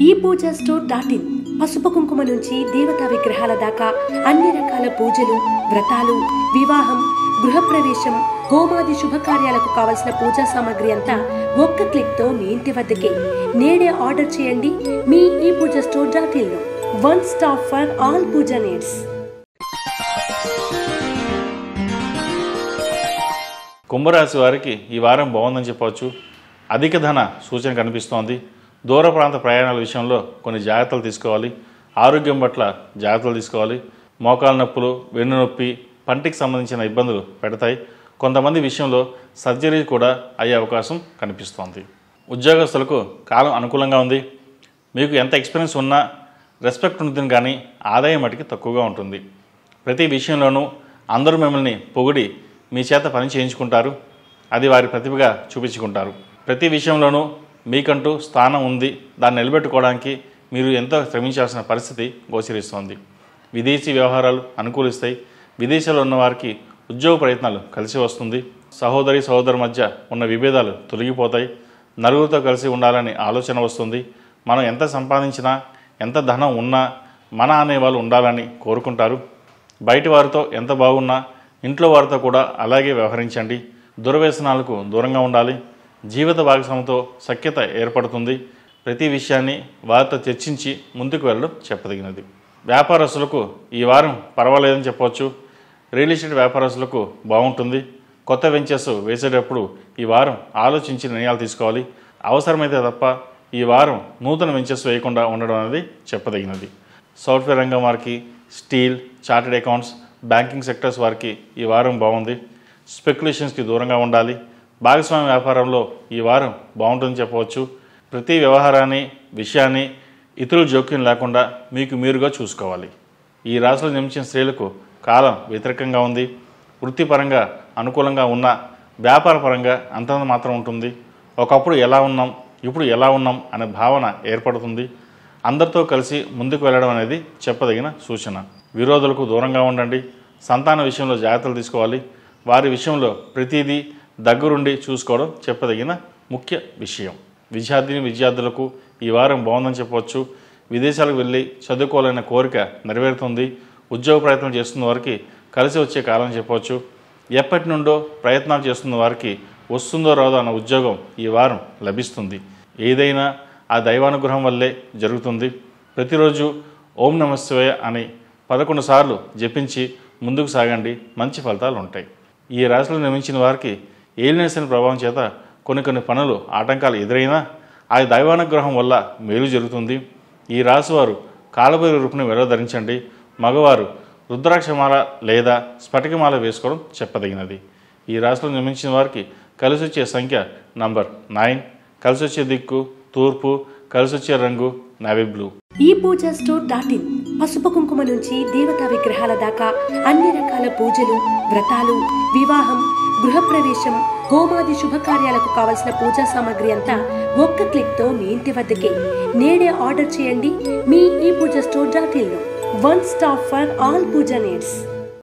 ePoojaStore.in పసుపు కుంకుమ నుంచి దేవతా విగ్రహాల దాకా అన్ని రకాల పూజలు, వ్రతాలు, వివాహం, గృహప్రవేశం, హోమాది శుభకార్యాలకు కావలసిన పూజా సామాగ్రి అంతా ఒక్క క్లిక్తో మీ ఇంటి వద్దకే. నేడే ఆర్డర్ చేయండి మీ ePoojaStore.in లో. One stop for all puja needs. కుంభరాశి వారికి ఈ వారం బాగుందని చెప్పవచ్చు. అధిక ధన సూచన కనిపిస్తోంది. దూర ప్రాంత ప్రయాణాల విషయంలో కొన్ని జాగ్రత్తలు తీసుకోవాలి. ఆరోగ్యం పట్ల జాగ్రత్తలు తీసుకోవాలి. మోకాలు నొప్పులు, వెన్ను నొప్పి, పంటికి సంబంధించిన ఇబ్బందులు పెడతాయి. కొంతమంది విషయంలో సర్జరీ కూడా అయ్యే అవకాశం కనిపిస్తోంది. ఉద్యోగస్తులకు కాలం అనుకూలంగా ఉంది. మీకు ఎంత ఎక్స్పీరియన్స్ ఉన్నా రెస్పెక్ట్ ఉంటుంది, కానీ ఆదాయం మటుకి తక్కువగా ఉంటుంది. ప్రతి విషయంలోనూ అందరూ మిమ్మల్ని పొగిడి మీ చేత పని చేయించుకుంటారు. అది వారి ప్రతిభగా చూపించుకుంటారు. ప్రతి విషయంలోనూ మీకంటూ స్థానం ఉంది. దాన్ని నిలబెట్టుకోవడానికి మీరు ఎంతో శ్రమించాల్సిన పరిస్థితి గోచరిస్తోంది. విదేశీ వ్యవహారాలు అనుకూలిస్తాయి. విదేశాల్లో ఉన్న వారికి ఉద్యోగ ప్రయత్నాలు కలిసి వస్తుంది. సహోదరి మధ్య ఉన్న విభేదాలు తొలగిపోతాయి. నలుగురితో కలిసి ఉండాలని ఆలోచన వస్తుంది. మనం ఎంత సంపాదించినా, ఎంత ధనం ఉన్నా మన అనేవాళ్ళు ఉండాలని కోరుకుంటారు. బయటి వారితో ఎంత బాగున్నా ఇంట్లో వారితో కూడా అలాగే వ్యవహరించండి. దుర్వ్యసనాలకు దూరంగా ఉండాలి. జీవిత భాగస్వామితో సఖ్యత ఏర్పడుతుంది. ప్రతి విషయాన్ని వారితో చర్చించి ముందుకు వెళ్ళడం చెప్పదగినది. వ్యాపారస్తులకు ఈ వారం పర్వాలేదని చెప్పవచ్చు. రియల్ ఎస్టేట్ వ్యాపారస్తులకు బాగుంటుంది. కొత్త వెంచర్స్ వేసేటప్పుడు ఈ వారం ఆలోచించి నిర్ణయాలు తీసుకోవాలి. అవసరమైతే తప్ప ఈ వారం నూతన వెంచర్స్ వేయకుండా ఉండడం అనేది చెప్పదగినది. సాఫ్ట్వేర్ రంగం వారికి, steel, chartered accounts, banking sectors వారికి ఈ వారం బాగుంది. స్పెక్యులేషన్స్కి దూరంగా ఉండాలి. భాగస్వామ్య వ్యాపారంలో ఈ వారం బాగుంటుందని చెప్పవచ్చు. ప్రతి వ్యవహారాన్ని, విషయాన్ని ఇతరుల జోక్యం లేకుండా మీకు మీరుగా చూసుకోవాలి. ఈ రాశిలో జన్మించిన స్త్రీలకు కాలం వ్యతిరేకంగా ఉంది. వృత్తిపరంగా అనుకూలంగా ఉన్న, వ్యాపారపరంగా అంతంత మాత్రం ఉంటుంది. ఒకప్పుడు ఎలా ఉన్నాం, ఇప్పుడు ఎలా ఉన్నాం అనే భావన ఏర్పడుతుంది. అందరితో కలిసి ముందుకు వెళ్ళడం అనేది చెప్పదగిన సూచన. విరోధులకు దూరంగా ఉండండి. సంతాన విషయంలో జాగ్రత్తలు తీసుకోవాలి. వారి విషయంలో ప్రతిదీ దగ్గరుండి చూసుకోవడం చెప్పదగిన ముఖ్య విషయం. విద్యార్థులకు ఈ వారం బాగుందని చెప్పవచ్చు. విదేశాలకు వెళ్ళి చదువుకోవాలనే కోరిక నెరవేరుతుంది. ఉద్యోగ ప్రయత్నం చేస్తున్న వారికి కలిసి వచ్చే కాలం చెప్పవచ్చు. ఎప్పటి నుండో ప్రయత్నాలు చేస్తున్న వారికి వస్తుందో రాదో అన్న ఉద్యోగం ఈ వారం లభిస్తుంది. ఏదైనా ఆ దైవానుగ్రహం వల్లే జరుగుతుంది. ప్రతిరోజు ఓం నమః శివాయ అని 11 సార్లు జపించి ముందుకు సాగండి. మంచి ఫలితాలు ఉంటాయి. ఈ రాశిలో నిర్మించిన వారికి ఏలినాటి శని ప్రభావం చేత కొన్ని పనులు ఆటంకాలు ఎదురైనా ఆ దైవానుగ్రహం వల్ల మేలు జరుగుతుంది. ఈ రాశివారు కాళభైరవ రూపుని ధరించండి. మగవారు రుద్రాక్షమాల లేదా స్ఫటికమాల వేసుకోవడం చెప్పదగినది. ఈ రాశిలో నిర్మించిన వారికి కలిసి వచ్చే సంఖ్య నంబర్ 9, కలిసి వచ్చే దిక్కు తూర్పు, కలిసి వచ్చే రంగు నేవీ బ్లూ. ePoojaStore.in పసుపు కుంకుమ నుంచి దేవతా విగ్రహాల దాకా అన్ని రకాల పూజలు, వ్రతాలు, వివాహం, గృహప్రవేశం, హోమాది శుభకార్యాలకు కావలసిన పూజా సామాగ్రి అంతా ఒక్క క్లిక్తో మీ ఇంటి వద్దకే. నేడే ఆర్డర్ చేయండి మీ ePoojaStore.in లో. One stop for all puja needs.